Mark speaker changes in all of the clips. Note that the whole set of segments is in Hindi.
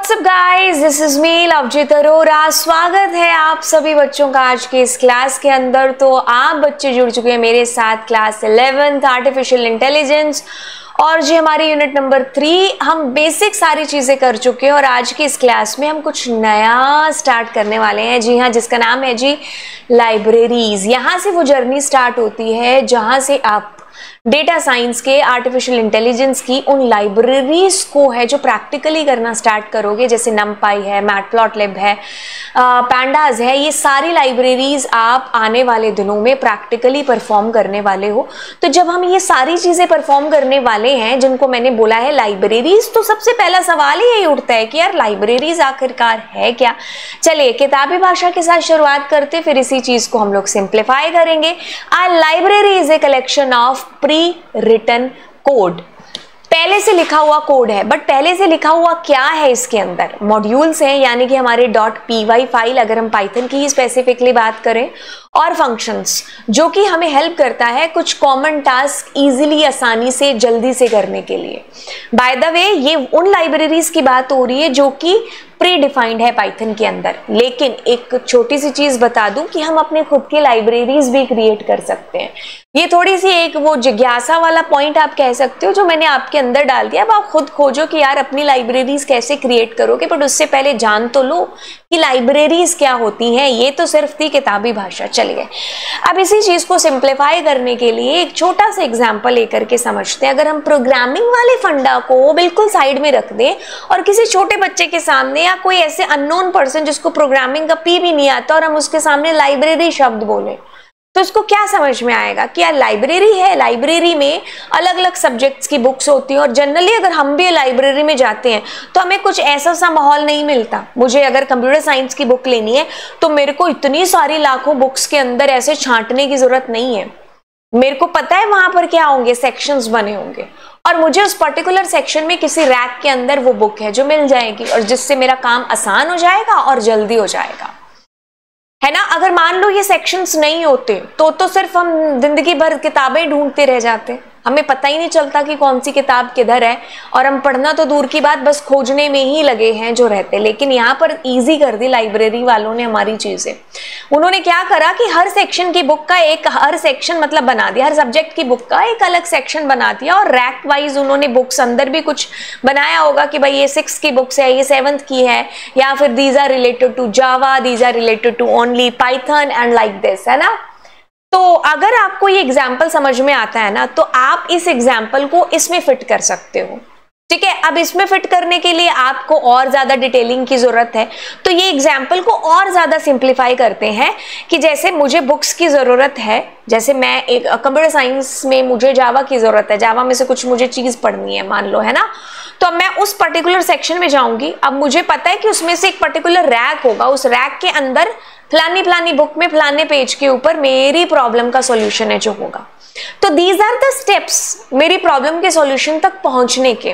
Speaker 1: WhatsApp guys, this is me Lovejeet Arora. स्वागत है आप सभी बच्चों का आज के इस क्लास के अंदर। तो आप बच्चे जुड़ चुके हैं मेरे साथ क्लास 11th आर्टिफिशियल इंटेलिजेंस और जी हमारी यूनिट नंबर 3। हम बेसिक सारी चीज़ें कर चुके हैं और आज की इस क्लास में हम कुछ नया स्टार्ट करने वाले हैं। जी हाँ, जिसका नाम है जी लाइब्रेरीज। यहाँ से वो जर्नी स्टार्ट होती है जहाँ से आप डेटा साइंस के, आर्टिफिशियल इंटेलिजेंस की उन लाइब्रेरीज को है जो प्रैक्टिकली करना स्टार्ट करोगे। जैसे नमपाई है, मैटप्लॉटलिब है, पैंडाज है, ये सारी लाइब्रेरीज आप आने वाले दिनों में प्रैक्टिकली परफॉर्म करने वाले हो। तो जब हम ये सारी चीज़ें परफॉर्म करने वाले हैं जिनको मैंने बोला है लाइब्रेरीज, तो सबसे पहला सवाल ही यही उठता है कि यार लाइब्रेरीज आखिरकार है क्या। चलिए किताबी भाषा के साथ शुरुआत करते, फिर इसी चीज़ को हम लोग सिंप्लीफाई करेंगे। A library is a collection of pre written code, पहले से लिखा हुआ कोड है। बट पहले से लिखा हुआ क्या है इसके अंदर? मॉड्यूल्स हैं, यानी कि हमारे .py फाइल, अगर हम पाइथन की ही स्पेसिफिकली बात करें, और फंक्शंस जो कि हमें हेल्प करता है कुछ कॉमन टास्क इजीली, आसानी से, जल्दी से करने के लिए। बाय द वे, ये उन लाइब्रेरीज की बात हो रही है जो कि प्री डिफाइंड है पाइथन के अंदर। लेकिन एक छोटी सी चीज बता दूं कि हम अपने खुद के लाइब्रेरीज भी क्रिएट कर सकते हैं। ये थोड़ी सी एक वो जिज्ञासा वाला पॉइंट आप कह सकते हो जो मैंने आपके अंदर डाल दिया। अब आप खुद खोजो कि यार अपनी लाइब्रेरीज कैसे क्रिएट करोगे, बट उससे पहले जान तो लो कि लाइब्रेरीज क्या होती हैं। ये तो सिर्फ थी किताबी भाषा। चलिए अब इसी चीज को सिंप्लीफाई करने के लिए एक छोटा सा एग्जांपल लेकर के समझते हैं। अगर हम प्रोग्रामिंग वाले फंडा को बिल्कुल साइड में रख दें और किसी छोटे बच्चे के सामने या कोई ऐसे अननोन पर्सन जिसको प्रोग्रामिंग का पी भी नहीं आता और हम उसके सामने लाइब्रेरी शब्द बोले, तो उसको क्या समझ में आएगा कि यार लाइब्रेरी है। लाइब्रेरी में अलग अलग सब्जेक्ट्स की बुक्स होती हैं और जनरली अगर हम भी लाइब्रेरी में जाते हैं तो हमें कुछ ऐसा सा माहौल नहीं मिलता। मुझे अगर कंप्यूटर साइंस की बुक लेनी है तो मेरे को इतनी सारी लाखों बुक्स के अंदर ऐसे छांटने की जरूरत नहीं है। मेरे को पता है वहां पर क्या होंगे, सेक्शंस बने होंगे और मुझे उस पर्टिकुलर सेक्शन में किसी रैक के अंदर वो बुक है जो मिल जाएगी और जिससे मेरा काम आसान हो जाएगा और जल्दी हो जाएगा, है ना। अगर मान लो ये सेक्शंस नहीं होते तो सिर्फ हम जिंदगी भर किताबें ढूंढते रह जाते, हमें पता ही नहीं चलता कि कौन सी किताब किधर है और हम पढ़ना तो दूर की बात, बस खोजने में ही लगे हैं जो रहते। लेकिन यहाँ पर इजी कर दी लाइब्रेरी वालों ने हमारी चीजें। उन्होंने क्या करा कि हर सेक्शन की बुक का एक, हर सेक्शन मतलब बना दिया, हर सब्जेक्ट की बुक का एक अलग सेक्शन बना दिया और रैक वाइज उन्होंने बुक्स अंदर भी कुछ बनाया होगा कि भाई ये 6 की बुक्स है, ये 7th की है, या फिर these are related to Java, these are related to only Python and like this, है ना। तो अगर आपको ये एग्जाम्पल समझ में आता है ना, तो आप इस एग्जाम्पल को इसमें फिट कर सकते हो। ठीक है, अब इसमें फिट करने के लिए आपको और ज्यादा डिटेलिंग की जरूरत है, तो ये एग्जाम्पल को और ज्यादा सिंप्लीफाई करते हैं कि जैसे मुझे बुक्स की जरूरत है, जैसे मैं एक कंप्यूटर साइंस में मुझे जावा की जरूरत है, जावा में से कुछ मुझे चीज पढ़नी है मान लो, है ना। तो अब मैं उस पर्टिकुलर सेक्शन में जाऊंगी। अब मुझे पता है कि उसमें से एक पर्टिकुलर रैक होगा, उस रैक के अंदर फलानी फलानी बुक में फलाने पेज के ऊपर मेरी प्रॉब्लम का सॉल्यूशन है जो होगा। तो दीज आर द स्टेप्स मेरी प्रॉब्लम के सॉल्यूशन तक पहुंचने के,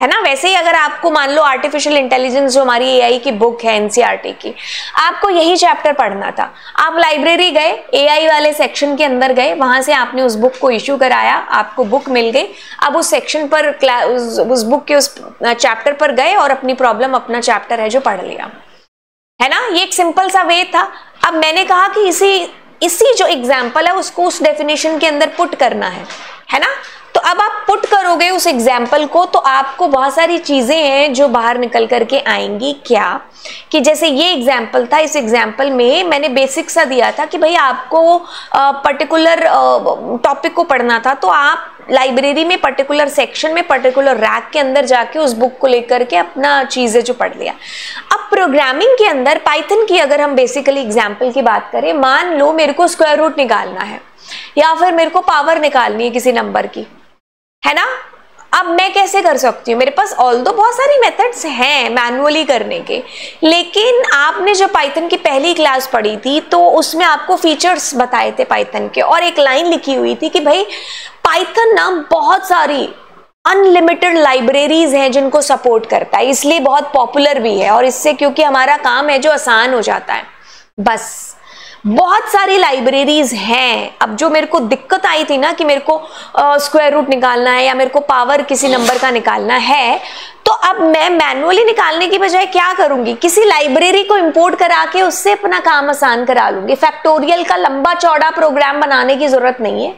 Speaker 1: है ना। वैसे ही अगर आपको मान लो आर्टिफिशियल इंटेलिजेंस जो हमारी एआई की बुक है एनसीईआरटी की, आपको यही चैप्टर पढ़ना था, आप लाइब्रेरी गए, एआई वाले सेक्शन के अंदर गए, वहां से आपने उस बुक को इश्यू कराया, आपको बुक मिल गई। अब उस सेक्शन पर, उस बुक के उस चैप्टर पर गए और अपनी प्रॉब्लम, अपना चैप्टर है जो पढ़ लिया, है ना। ये एक सिंपल सा वे था। अब मैंने कहा कि इसी जो एग्जाम्पल है उसको उस डेफिनेशन के अंदर पुट करना है ना। तो अब आप पुट करोगे उस एग्जाम्पल को तो आपको बहुत सारी चीजें हैं जो बाहर निकल करके आएंगी। क्या कि जैसे ये एग्जाम्पल था, इस एग्जाम्पल में मैंने बेसिक सा दिया था कि भाई आपको पर्टिकुलर टॉपिक को पढ़ना था, तो आप लाइब्रेरी में पर्टिकुलर सेक्शन में पर्टिकुलर रैक के अंदर जाके उस बुक को लेकर के अपना चीजें जो पढ़ लिया। अब प्रोग्रामिंग के अंदर पाइथन की अगर हम बेसिकली एग्जाम्पल की बात करें, मान लो मेरे को स्क्वायर रूट निकालना है या फिर मेरे को पावर निकालनी है किसी नंबर की, है ना। अब मैं कैसे कर सकती हूँ? मेरे पास ऑल्दो बहुत सारी मेथड्स हैं मैनुअली करने के, लेकिन आपने जो पाइथन की पहली क्लास पढ़ी थी तो उसमें आपको फीचर्स बताए थे पाइथन के, और एक लाइन लिखी हुई थी कि भाई पाइथन ना बहुत सारी अनलिमिटेड लाइब्रेरीज हैं जिनको सपोर्ट करता है, इसलिए बहुत पॉपुलर भी है और इससे क्योंकि हमारा काम है जो आसान हो जाता है। बस बहुत सारी लाइब्रेरीज हैं। अब जो मेरे को दिक्कत आई थी ना कि मेरे को स्क्वायर रूट निकालना है या मेरे को पावर किसी नंबर का निकालना है, तो अब मैं मैनुअली निकालने की बजाय क्या करूंगी, किसी लाइब्रेरी को इंपोर्ट करा के उससे अपना काम आसान करा लूंगी। फैक्टोरियल का लंबा चौड़ा प्रोग्राम बनाने की जरूरत नहीं है,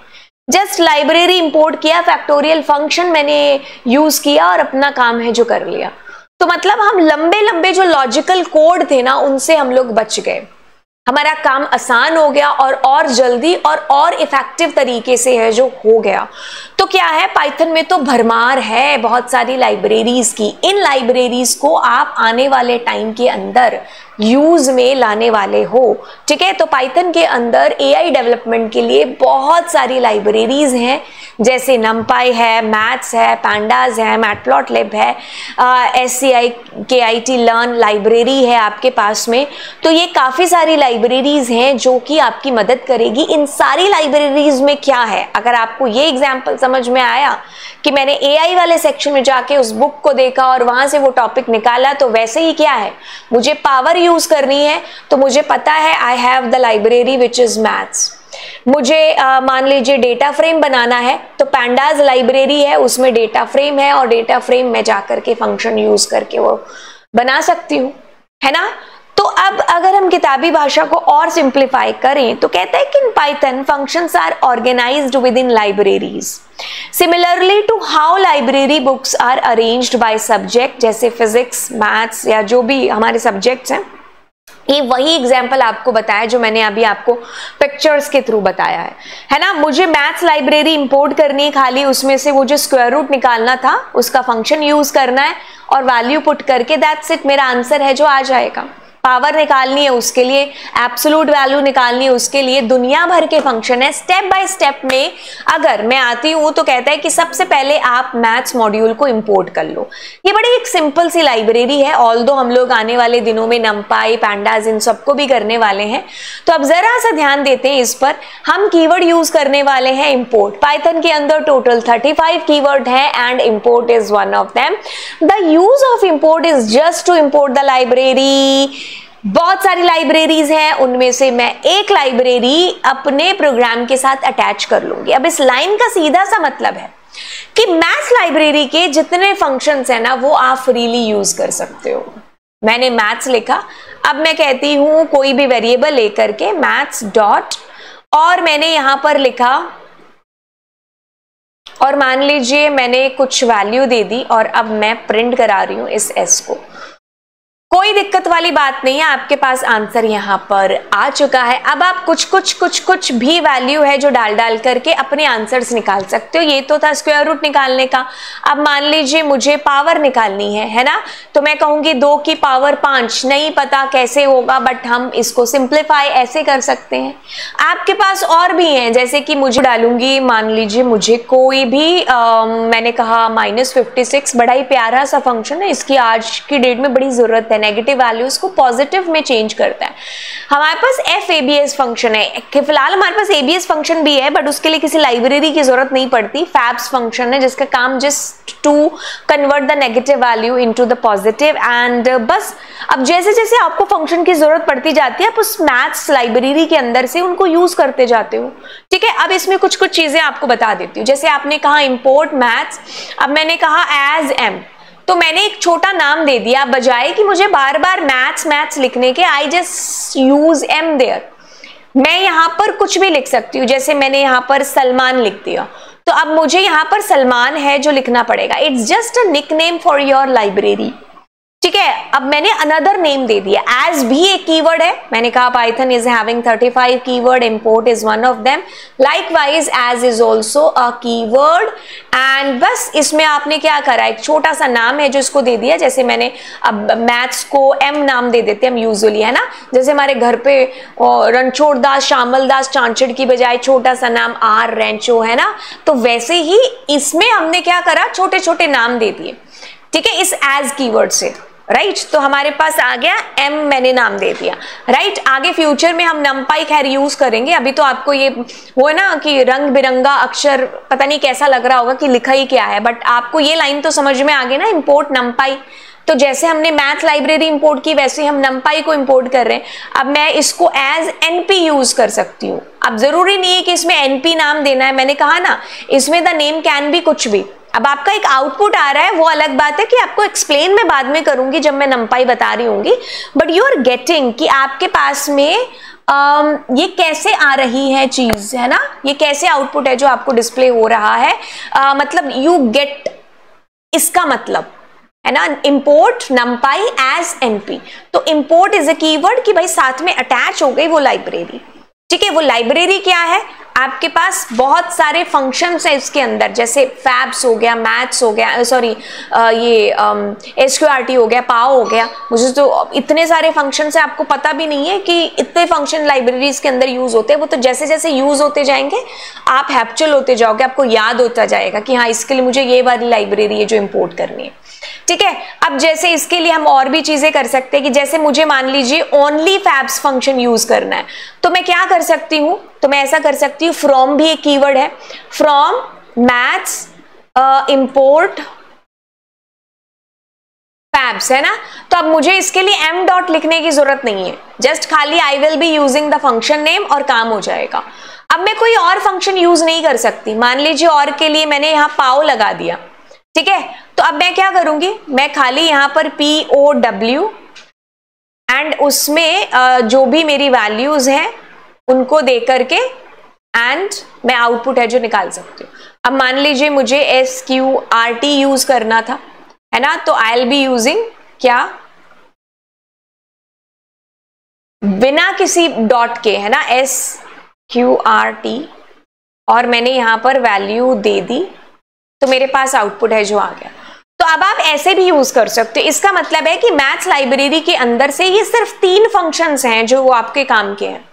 Speaker 1: जस्ट लाइब्रेरी इंपोर्ट किया, फैक्टोरियल फंक्शन मैंने यूज किया और अपना काम है जो कर लिया। तो मतलब हम लंबे लंबे जो लॉजिकल कोड थे ना उनसे हम लोग बच गए, हमारा काम आसान हो गया और जल्दी और इफेक्टिव तरीके से है जो हो गया। तो क्या है, पाइथन में तो भरमार है बहुत सारी लाइब्रेरीज की। इन लाइब्रेरीज को आप आने वाले टाइम के अंदर यूज में लाने वाले हो, ठीक है। तो पाइथन के अंदर एआई डेवलपमेंट के लिए बहुत सारी लाइब्रेरीज हैं, जैसे नमपाई है, मैथ्स है, पैंडाज है, मैटप्लॉटलिब है, SCI-KIT लर्न लाइब्रेरी है आपके पास में। तो ये काफ़ी सारी लाइब्रेरीज हैं जो कि आपकी मदद करेगी। इन सारी लाइब्रेरीज में क्या है, अगर आपको ये एग्जाम्पल समझ में आया कि मैंने एआई वाले सेक्शन में जाके उस बुक को देखा और वहां से वो टॉपिक निकाला, तो वैसे ही क्या है, मुझे पावर यूज करनी है तो मुझे पता है I have the library which is maths. मुझे मान लीजिए डेटा फ्रेम बनाना है तो पैंडाज लाइब्रेरी है, उसमें डेटा फ्रेम है और डेटा फ्रेम में जाकर के फंक्शन यूज करके वो बना सकती हूँ, है ना। तो अब अगर हम किताबी भाषा को और सिंप्लीफाई करें तो कहता है कि in Python functions are organised within libraries similarly to how library books are arranged by subject, जैसे फिजिक्स, मैथ्स या जो भी हमारे सब्जेक्ट्स हैं। ये वही एग्जाम्पल आपको बताया जो मैंने अभी आपको पिक्चर्स के थ्रू बताया है ना। मुझे मैथ्स लाइब्रेरी इंपोर्ट करनी है, खाली उसमें से वो जो स्क्वायर रूट निकालना था उसका फंक्शन यूज करना है और वैल्यू पुट करके दैट्स इट, मेरा आंसर है जो आ जाएगा। पावर निकालनी है उसके लिए, एब्सोल्यूट वैल्यू निकालनी है उसके लिए, दुनिया भर के फंक्शन है। स्टेप बाय स्टेप में अगर मैं आती हूँ तो कहता है कि सबसे पहले आप मैथ्स मॉड्यूल को इंपोर्ट कर लो। ये बड़ी एक सिंपल सी लाइब्रेरी है, ऑल्दो हम लोग आने वाले दिनों में नमपाई, पैंडाज इन सबको भी करने वाले हैं। तो अब जरा सा ध्यान देते हैं इस पर। हम कीवर्ड यूज करने वाले हैं इंपोर्ट। पाइथन के अंदर टोटल 35 कीवर्ड है and import is one of them. The use of import is just to import the library. बहुत सारी लाइब्रेरीज हैं, उनमें से मैं एक लाइब्रेरी अपने प्रोग्राम के साथ अटैच कर लूंगी। अब इस लाइन का सीधा सा मतलब है कि मैथ्स लाइब्रेरी के जितने फंक्शंस हैं ना वो आप फ्रीली यूज कर सकते हो। मैंने मैथ्स लिखा, अब मैं कहती हूं कोई भी वेरिएबल लेकर के मैथ्स डॉट, और मैंने यहां पर लिखा और मान लीजिए मैंने कुछ वैल्यू दे दी और अब मैं प्रिंट करा रही हूं इस एस को। कोई दिक्कत वाली बात नहीं है, आपके पास आंसर यहां पर आ चुका है। अब आप कुछ भी वैल्यू है जो डाल करके अपने आंसर्स निकाल सकते हो। ये तो था स्क्वायर रूट निकालने का। अब मान लीजिए मुझे पावर निकालनी है ना, तो मैं कहूंगी 2 की पावर 5। नहीं पता कैसे होगा, बट हम इसको सिंप्लीफाई ऐसे कर सकते हैं। आपके पास और भी हैं, जैसे कि मुझे डालूंगी, मान लीजिए मुझे कोई भी मैंने कहा -56, बड़ा ही प्यारा सा फंक्शन है, इसकी आज की डेट में बड़ी जरूरत है। नेगेटिव वैल्यूज को पॉजिटिव में चेंज करता है। हमारे पास FABS फंक्शन है, कि फिलहाल हमारे पास ABS फंक्शन भी है बट उसके लिए किसी लाइब्रेरी की जरूरत नहीं पड़ती। फैब्स फंक्शन है जिसका काम just to convert the negative value into the positive and बस। अब जैसे जैसे आपको फंक्शन की जरूरत पड़ती जाती है आप उस मैथ्स लाइब्रेरी के अंदर से उनको यूज करते जाते हो, ठीक है। अब इसमें कुछ चीजें आपको बता देती हूँ। जैसे आपने कहा इंपोर्ट मैथ्स, अब मैंने कहा एज एम, तो मैंने एक छोटा नाम दे दिया, बजाय कि मुझे बार बार मैथ्स लिखने के, I just use M there. मैं यहां पर कुछ भी लिख सकती हूँ, जैसे मैंने यहां पर सलमान लिख दिया, तो अब मुझे यहां पर सलमान है जो लिखना पड़ेगा। It's just a nickname for your library, ठीक है। अब मैंने अनदर नेम दे दिया। एज भी एक कीवर्ड है, मैंने कहा Python is having 35 keyword, import is one of them. Likewise as is also a keyword and बस इसमें आपने क्या करा, एक छोटा सा नाम है जो इसको दे दिया। जैसे मैंने अब मैथ्स को एम नाम दे देते हैं हम यूजुअली, है ना। जैसे हमारे घर पे रणछोड़ दास, श्यामल दास चांचड़ की बजाय छोटा सा नाम आर रेंचो, है ना। तो वैसे ही इसमें हमने क्या करा, छोटे छोटे नाम दे दिए, ठीक है, इस एज कीवर्ड से, राइट। तो हमारे पास आ गया एम, मैंने नाम दे दिया, राइट। आगे फ्यूचर में हम नमपाई खैर यूज करेंगे, अभी तो आपको ये वो है ना कि रंग बिरंगा अक्षर, पता नहीं कैसा लग रहा होगा कि लिखा ही क्या है, बट आपको ये लाइन तो समझ में आ गई ना, इंपोर्ट नमपाई। तो जैसे हमने मैथ लाइब्रेरी इंपोर्ट की वैसे हम numpy को इंपोर्ट कर रहे हैं। अब मैं इसको एज np यूज कर सकती हूँ। अब जरूरी नहीं है कि इसमें np नाम देना है, मैंने कहा ना इसमें द नेम कैन बी कुछ भी। अब आपका एक आउटपुट आ रहा है वो अलग बात है कि आपको एक्सप्लेन मैं बाद में करूंगी जब मैं numpy बता रही होंगी, बट यू आर गेटिंग कि आपके पास में ये कैसे आ रही है चीज, है ना, ये कैसे आउटपुट है जो आपको डिस्प्ले हो रहा है। मतलब यू गेट इसका मतलब, है ना, इंपोर्ट numpy एज np। तो इंपोर्ट इज अ कीवर्ड कि भाई साथ में अटैच हो गई वो लाइब्रेरी। ठीक है, वो लाइब्रेरी क्या है, आपके पास बहुत सारे फंक्शंस है इसके अंदर, जैसे फैब्स हो गया, मैथ्स हो गया, सॉरी ये SQRT हो गया, पाव हो गया। मुझे तो इतने सारे फंक्शंस है, आपको पता भी नहीं है कि इतने फंक्शन लाइब्रेरीज के अंदर यूज होते हैं। वो तो जैसे जैसे यूज होते जाएंगे आप हैप्चुअल होते जाओगे, आपको याद होता जाएगा कि हाँ इसके लिए मुझे ये वाली लाइब्रेरी है जो इंपोर्ट करनी है। ठीक है, अब जैसे इसके लिए हम और भी चीजें कर सकते हैं कि जैसे मुझे मान लीजिए ओनली फैब्स फंक्शन यूज करना है, तो मैं क्या कर सकती हूं, तो मैं ऐसा कर सकती हूँ, फ्रॉम भी एक कीवर्ड है, फ्रॉम मैथ्स इंपोर्ट फैब्स, है ना। तो अब मुझे इसके लिए m डॉट लिखने की जरूरत नहीं है, जस्ट खाली I will be using the function name और काम हो जाएगा। अब मैं कोई और फंक्शन यूज नहीं कर सकती, मान लीजिए और के लिए मैंने यहाँ पाव लगा दिया। ठीक है, तो अब मैं क्या करूंगी, मैं खाली यहां पर POW एंड उसमें जो भी मेरी वैल्यूज हैं उनको दे करके एंड मैं आउटपुट है जो निकाल सकती हूँ। अब मान लीजिए मुझे SQRT यूज करना था, है ना, तो आई विल बी यूजिंग क्या, बिना किसी डॉट के, है ना, SQRT और मैंने यहां पर वैल्यू दे दी, तो मेरे पास आउटपुट है जो आ गया। तो अब आप ऐसे भी यूज कर सकते हो। इसका मतलब है कि मैथ्स लाइब्रेरी के अंदर से ये सिर्फ 3 फंक्शंस हैं जो वो आपके काम के हैं,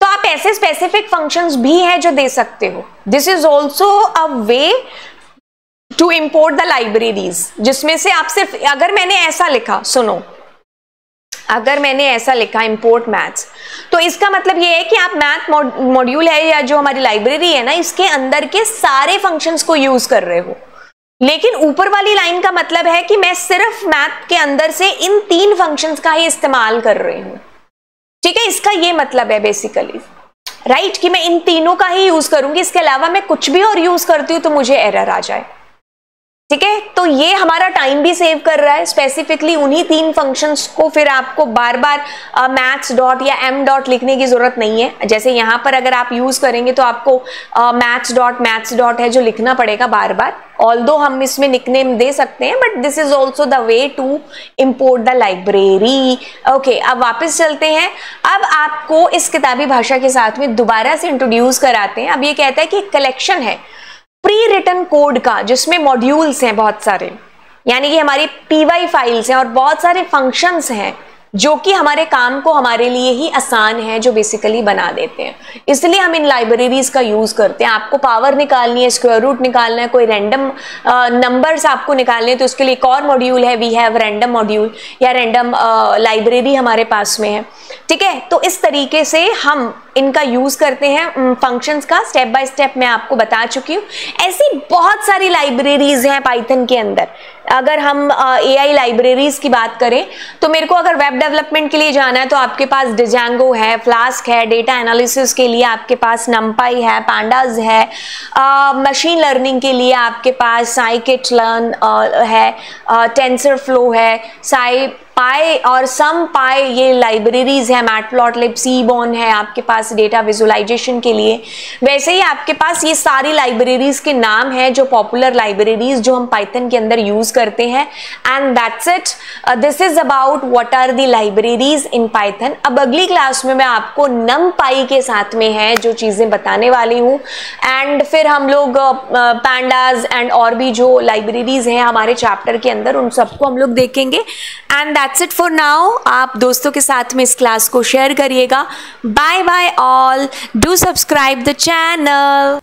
Speaker 1: तो आप ऐसे स्पेसिफिक फंक्शंस भी हैं जो दे सकते हो। This is also a way to import the libraries, जिसमें से आप सिर्फ, अगर मैंने ऐसा लिखा, सुनो, अगर मैंने ऐसा लिखा इंपोर्ट मैथ्स, तो इसका मतलब ये है कि आप मैथ मॉड्यूल है या जो हमारी लाइब्रेरी है ना, इसके अंदर के सारे फंक्शंस को यूज कर रहे हो। लेकिन ऊपर वाली लाइन का मतलब है कि मैं सिर्फ मैथ के अंदर से इन 3 फंक्शंस का ही इस्तेमाल कर रही हूं। ठीक है, इसका ये मतलब है बेसिकली, राइट, कि मैं इन तीनों का ही यूज करूंगी, इसके अलावा मैं कुछ भी और यूज करती हूँ तो मुझे एरर आ जाए। ठीक है, तो ये हमारा टाइम भी सेव कर रहा है। स्पेसिफिकली उन्हीं 3 फंक्शंस को फिर आपको बार बार मैथ्स डॉट या m डॉट लिखने की जरूरत नहीं है। जैसे यहाँ पर अगर आप यूज करेंगे तो आपको मैथ्स डॉट है जो लिखना पड़ेगा बार बार, ऑल्दो हम इसमें निकनेम दे सकते हैं, but this is also the way to import the library. Okay, अब वापस चलते हैं। अब आपको इस किताबी भाषा के साथ में दोबारा से इंट्रोड्यूस कराते हैं। अब ये कहता है कि कलेक्शन है प्री रिटन कोड का, जिसमें मॉड्यूल्स हैं बहुत सारे, यानी कि हमारी PY फाइल्स हैं और बहुत सारे फंक्शंस हैं जो कि हमारे काम को हमारे लिए ही आसान है, जो बेसिकली बना देते हैं। इसलिए हम इन लाइब्रेरीज का यूज करते हैं। आपको पावर निकालनी है, स्क्वायर रूट निकालना है, कोई रैंडम नंबर्स आपको निकालने हैं, तो उसके लिए एक और मॉड्यूल है, वी हैव रैंडम मॉड्यूल या रैंडम लाइब्रेरी हमारे पास में है। ठीक है, तो इस तरीके से हम इनका यूज करते हैं फंक्शंस का। स्टेप बाय स्टेप मैं आपको बता चुकी हूँ। ऐसी बहुत सारी लाइब्रेरीज हैं पाइथन के अंदर। अगर हम AI लाइब्रेरीज की बात करें तो मेरे को अगर वेब डेवलपमेंट के लिए जाना है तो आपके पास डिजेंगो है, फ्लास्क है, डेटा एनालिसिस के लिए आपके पास numpy है, pandas है, मशीन लर्निंग के लिए आपके पास scikit-learn है, टेंसरफ्लो है, SciPy और SumPy, ये लाइब्रेरीज है, मैटप्लॉटलिब, सीबॉर्न है आपके पास डेटा विजुअलाइजेशन के लिए। वैसे ही आपके पास ये सारी लाइब्रेरीज के नाम हैं जो पॉपुलर लाइब्रेरीज जो हम पाइथन के अंदर यूज करते हैं। And that's it, this is about what are the libraries in Python. अब अगली क्लास में मैं आपको numpy के साथ में है जो चीजें बताने वाली हूँ, एंड फिर हम लोग pandas एंड और भी जो लाइब्रेरीज हैं हमारे चैप्टर के अंदर उन सबको हम लोग देखेंगे। And that's it for now. आप दोस्तों के साथ में इस क्लास को शेयर करिएगा। Bye bye all, do subscribe the channel.